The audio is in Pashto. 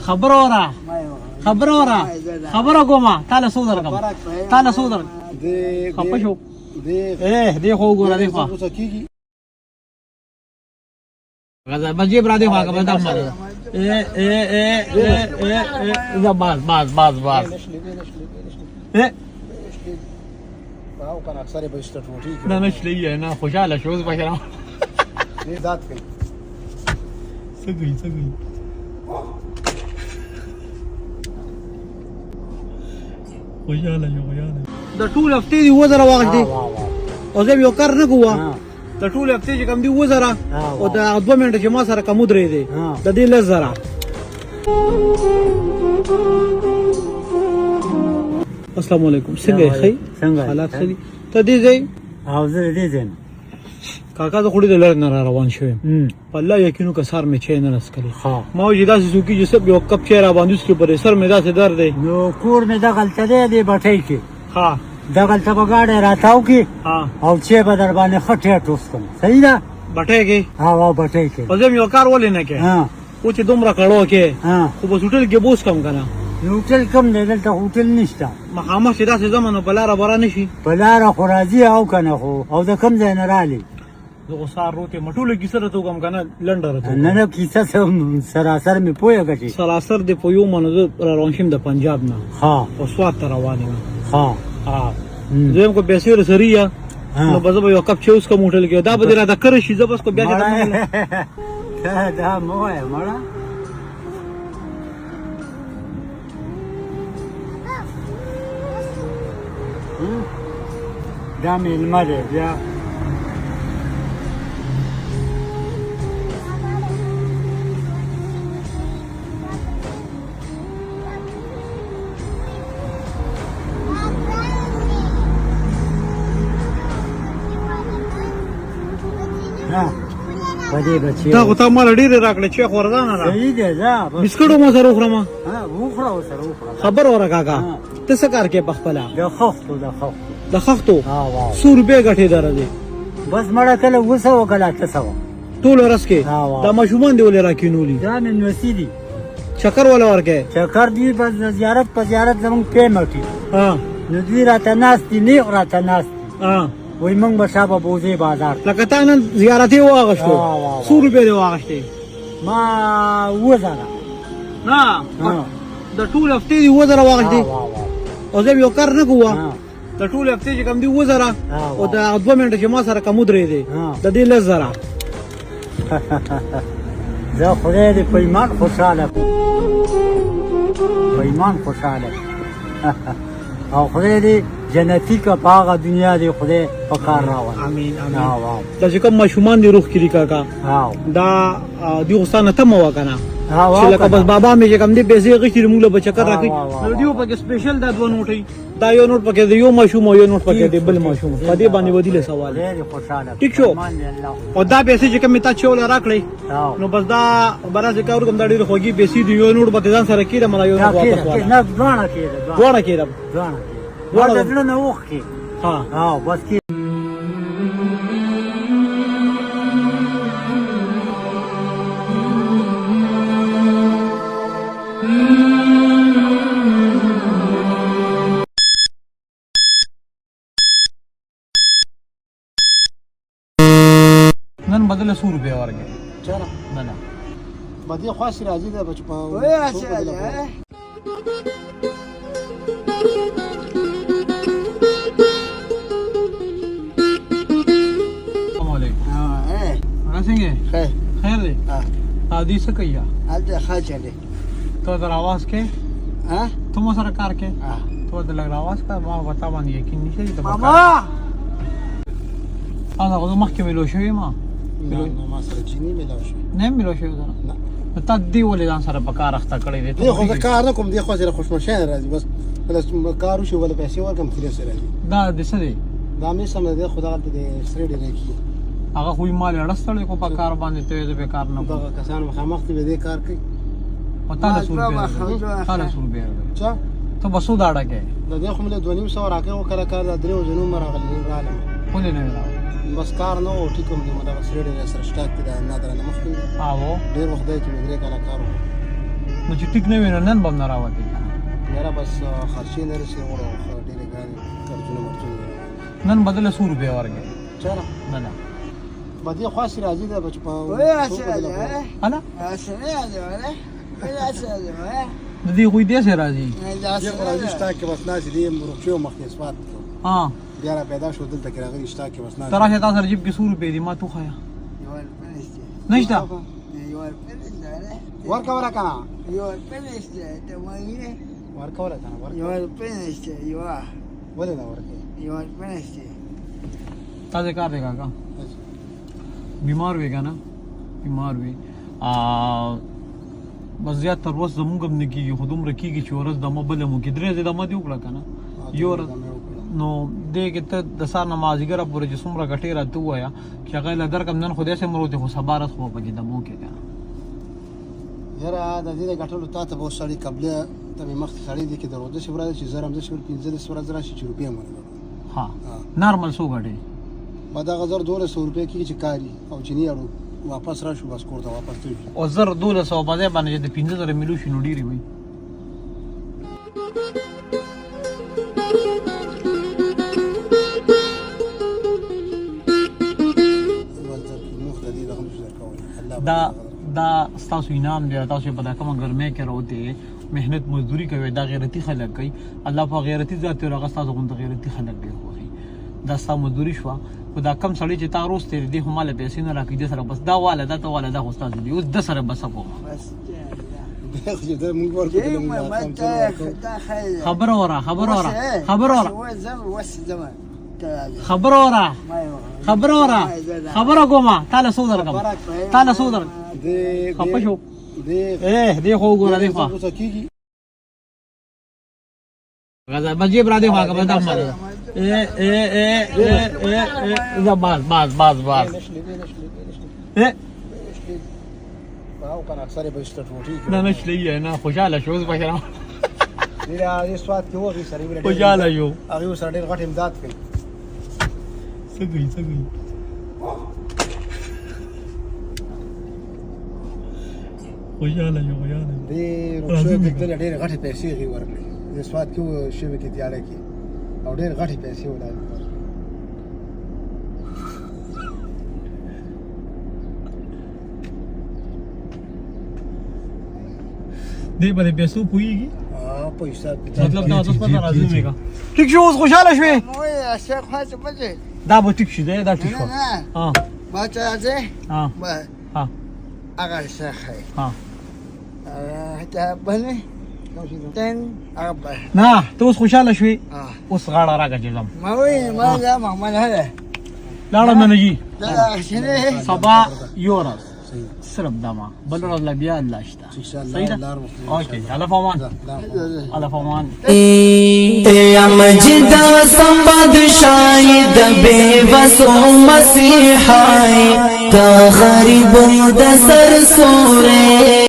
خبره ورا خبره ورا خبره کومه تعالی سو درکم تعالی سو درک خپه شو دی خو ګوره دی خو غزا مجيب را دی خو هغه بدم مره باز او کنه اکثر به است ټوټي نه نشلی نه خوشاله شو اوس بشرا دې ذات کوي څنګه خوشاله د ټول هفته دی وزره وخت دی او زه یو کار نه کوه د ټول هفته چې کم دی وزره او د 2 منټه چې ما سره کوم درې دی د دې لزره السلام علیکم څنګه ښه څنګه حالات ښه دي ته دې ځای او زه دې ځم کاکا زه خو دې لږ نه روان شوم په الله یقینو که سر مې چای نه نسکلی ها ما وایي داسې څوکي چې سب یو کپ چای راباندې وڅښي پرې سر مې داسې درد دی نو کور مې دغلته دی بټۍ کې ها دغلته به ګاډی راتاو کې او چای به در باندې ښه ټیټ وڅښم صحیح ده بټۍ کې بټۍ کې او زه یو کار ولې نه کوې او چې دومره کړو کې خو بس هوټل کې بوس کم که نه هوټل کم دی دلته هوټل نشته مخامخ چې داسې ځم نو په لاره به را نه شي په لاره خو راځي او که نه خو او د کوم ځای نه رالې زه خو سهار روتې مټوله کیسه راته وکړم که نه لنډه راته نه کیسه سراسر مې پوهېږه چې سراسر دې په یو منو زه را روان شم د پنجاب نه او سوات ته روان یم زه یم که پیسې رسري یا نو به زه به یو کپ چای وڅښم هوټل کې دا به دې راته کره شي زه بس خو بیا دا مه وایه مړه دا مېلمه دی بیا دا خو تا ماله ډېرې راکړې چای خو ورځانه را صحیح دی ځه بسکټ هم سره وخورم وخوره ورسره وخوره خبر وره کاکا ته څه کار کوې پخپله د خښتو 100 روپۍ ګټې دره دی بس مړه کله 200 کله 800 ټول ورځ کې دا ماشومان دې ولې راکینولي دا مې نوسي دي چکر ولا ورکې چکر دی بس زیارت په زیارت زمونږ پیمټي نو دوی راته ناست دي نیغ راته ناست دي وایي موږ به شابه بوځې بازار لکه تا نن زیارت یې واغشتو 100 روپۍ دې واغشتې ما 2000 نه د ټول هفتې دې 2000 واغشتې او زه یو کار نه کوه د ټول هفتې چې کم دی 2000 او د 2 منټه چې ما سره کوم درې دی د دې 10000 زه خدای دې په ایمان خوشحاله په ایمان خوشحاله او خدای دې جنتی کا پاغه دنیا دې خدای په کار راوړي امين دا چې کوم ماشومان دې روح کړي کاکا دا دی غوستانه ته مو وکنه چې لکه بس بابا مې چې کوم دې پیسې غشتي موږ له بچکر راکړي نو دیو پکې سپیشل دا 2 نوټي دا یو نوټ پکې دی یو ماشوم یو نوټ پکې دی بل ماشوم په دې باندې ودیله سوال ډېر خوشاله ټیک شو او دا پیسې چې کوم تا چول راکړي نو بس دا برازه کار کوم دا ډېر خوږی پیسې دی یو نوټ پکې ځان سره کېره مله یو نوټ واپس واله نه دوانه کېده دوانه نه وخت بس کې نن بدله 100 روپۍ ورکې چېرې نه بدې خواصې راځي دا بچ په څنګه خیر دی عادي څه کوي هلته ښه چلې ته در आवाज کې ته مو سره کار کې ته د لږ आवाज کا ما وتا باندې یقین نشي ته ماما هغه مخکې ملو شوی ما ما سره چینی ملو شو نه ملو شوی دا ته دی ولې ځان سره په کار اخته کړی دی خو دا کار نه کوم دی خو سره خوشمشین راځي بس کار وشي ولا پیسې ورکم فری سره راځي دا د څه دی دا مې سم دی خدا ته د سړي نه کی هغه خو مال اړستړی کو په کار باندې ته دې په کار نه دا کسان مخامخ دې دې کار کوي او تعالی سور به چا ته بسو داړه کې د دې خو مله 2.5 راکې او کله کار درې جنو مرغلې رااله ولې نه بس کار نه او ټیکوم دې مدا سړي سره شټاک دې نه درنه مخکې او ډېر وخت دی چې مې کله کار نو چې ټیک نه وي نو نن به هم نه راوتې یاره بس خرچې نه رسي وړو ډېرې ګرانې قرضونه مرچونه نن بدله 100 روپۍ ورکړې چېرې نه نه بدې خواصې راځي ده بچ په هله د دې خوی دې سره راځي راځي شتا کې بس ناسې دې روپیو مخکې اثبات ها بیا را پیدا شو دلته کې راغلي شتا کې بس ناسې ته راشه تا سره جیب کې 100 روپۍ دي ما تو خایا نشته ورکوله که نه ورکوله که نه ولې نه ورکوې تازه کار دی کاکا بیمار وی کنه بیمار وی بس زیات تر وس زمونږ هم نه کېږي خو دومره کېږي چې ورځ دمه بله مو کې درې ځای دمه دې وکړه که نه یو ورځ نو دې کې ته د سهار نه مازدیګره پورې چې څومره ګټې راته ووایه چې هغه یې له درکړم نن خو داسې مروتې خو سبا ورځ خو به پکې دمو کې که نه یاره د دې د ګټلو تا ته به اوس سړی قبله ته مې مخکې سړی دی کې د روده صفر راځي چې زر همزه صفر 15 ورځ راشي چې روپۍ هم ونه ها نارمل څو ګټې به دغه زر 1200 روپۍ کېږي چې کاري او چې نه اړو واپس راشو بس کور ته واپس ته او زر 1200 په ځای باندې چې د 15 ملو شي نو ډېرې وي دا ستاسو انعام دی تاسو په دا کومه ګرمۍ کې راوته محنت مزدوري کوي دا غیرتی خلک کوي الله په غیرتی ذات او هغه تاسو غوند غیرتی خلک دی خوخي دا ستاسو مزدوري شو خو دا کم سړی چې تا روز تیر دی هم مال پیسې نه راکې د سره بس دا والا دا ته والا دا خو تاسو دی اوس د سره بس کوم خبر اورا خبر اورا خبر اورا خبر اورا خبر اورا خبر کومه تعالی سو درکم تعالی سو در خپه شو دې خو ګوره دې خو غزا بجې برا دې واګه بدا مال زباز باز باز باز او کنه اکثر به ستټوټی نه نشلی نه خوشاله شو بشرا دې سواد کې وږي سره خوشاله یو هغه سره ډېر غټ امداد کوي سګي خوشاله یو خوشاله دې روښو کې ډېر غټ پیسې غي ورکړي دې سواد کې شوه کې دیاله کې او ډېر غټ پیسې ولاړ دې باندې پیسو پويږي پیسې مطلب دا اوس پته راځي میګه ټیک شو اوس خوشاله شوې وای شیخ خاصه بچي دا به ټیک شي دا ټیک شو ها ما ته راځي ها ها هغه شیخ ها ته بنه تن هغه نه ته اوس خوشاله شوې اوس غاړه راګه جزم ما وای ما لا ما نه هله لاړه نه نجي لا شنه صبا یورس صرف دما بل ورځ لا بیا الله شته صحیح ده اوکي الله فامان الله فامان یا مجد سمبد شاید بے وسو مسیحائی تا غریب د سر سورے